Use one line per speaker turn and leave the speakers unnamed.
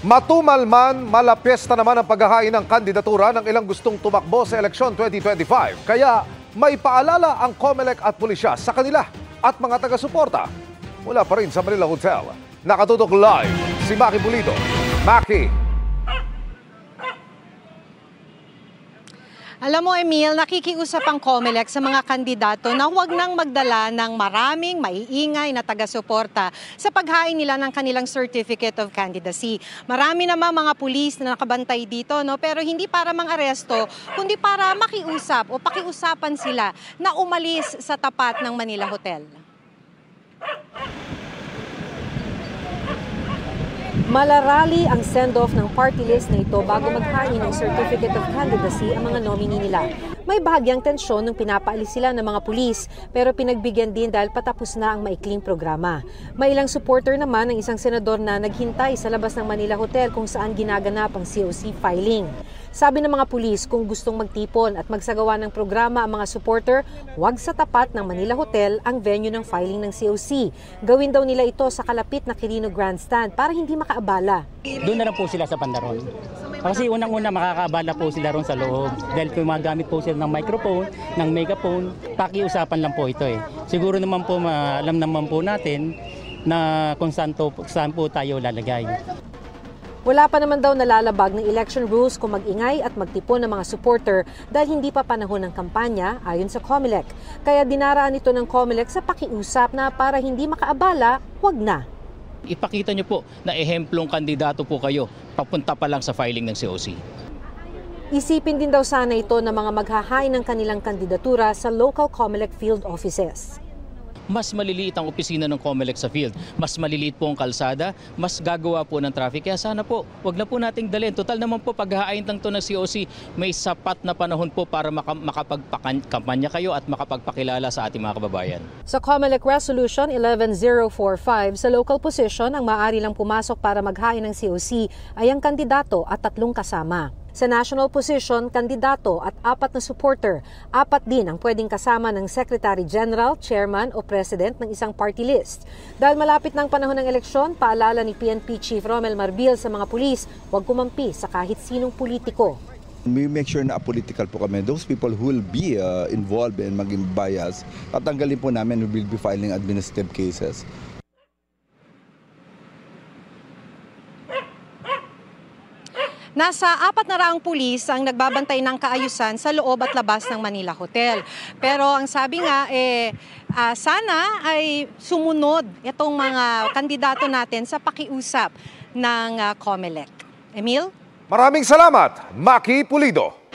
Matumal man, malapyesta naman ang paghahain ng kandidatura ng ilang gustong tumakbo sa eleksyon 2025. Kaya may paalala ang COMELEC at pulisya sa kanila at mga taga-suporta. Mula pa rin sa Manila Hotel, nakatutok live si Maki Pulido. Maki.
Alam mo, Emil, nakikiusap ang COMELEC sa mga kandidato na huwag nang magdala ng maraming maiingay na taga-suporta sa paghain nila ng kanilang Certificate of Candidacy. Marami naman mga pulis na nakabantay dito, no? Pero hindi para mang-aresto, kundi para makiusap o pakiusapan sila na umalis sa tapat ng Manila Hotel.
Malarali ang send-off ng party list na ito bago maghain ng Certificate of Candidacy ang mga nominee nila. May bahagyang tensyon nung pinapaalis sila ng mga pulis pero pinagbigyan din dahil patapos na ang maikling programa. May ilang supporter naman ng isang senador na naghintay sa labas ng Manila Hotel kung saan ginaganap ang COC filing. Sabi ng mga pulis, kung gustong magtipon at magsagawa ng programa ang mga supporter, huwag sa tapat ng Manila Hotel ang venue ng filing ng COC. Gawin daw nila ito sa kalapit na Quirino Grandstand para hindi makaabala.
Doon na lang po sila sa bandaron. Kasi unang-una makakaabala po sila ron sa loob. Dahil kung magamit po sila ng microphone, ng megaphone, pakiusapan lang po ito eh. Siguro naman po alam naman po natin na kung saan po tayo lalagay.
Wala pa naman daw nalalabag ng election rules kung mag-ingay at magtipon ng mga supporter dahil hindi pa panahon ng kampanya ayon sa COMELEC. Kaya dinaraan ito ng COMELEC sa pakiusap na para hindi makaabala, huwag na.
Ipakita niyo po na ehemplong kandidato po kayo papunta pa lang sa filing ng COC.
Isipin din daw sana ito ng mga maghahain ng kanilang kandidatura sa local COMELEC field offices.
Mas maliliit ang opisina ng COMELEC sa field. Mas maliliit po ang kalsada, mas gagawa po ng traffic. Kaya sana po, wag na po nating dalhin. Total naman po, paghahain lang to ng COC, may sapat na panahon po para makapagkampanya kayo at makapagpakilala sa ating mga kababayan.
Sa COMELEC Resolution 11045, sa local position, ang maaari lang pumasok para maghain ng COC ay ang kandidato at 3 kasama. Sa national position, kandidato at 4 na supporter. 4 din ang pwedeng kasama ng Secretary General, Chairman o President ng isang party list. Dahil malapit ng panahon ng eleksyon, paalala ni PNP Chief Romel Marbil sa mga pulis, huwag kumampi sa kahit sinong politiko.
We make sure na apolitical po kami. Those people who will be involved in maging bias, tatanggalin po namin, we will be filing administrative cases.
Nasa 400 pulis ang nagbabantay ng kaayusan sa loob at labas ng Manila Hotel. Pero ang sabi nga, sana ay sumunod itong mga kandidato natin sa pakiusap ng COMELEC. Emil?
Maraming salamat, Maki Pulido.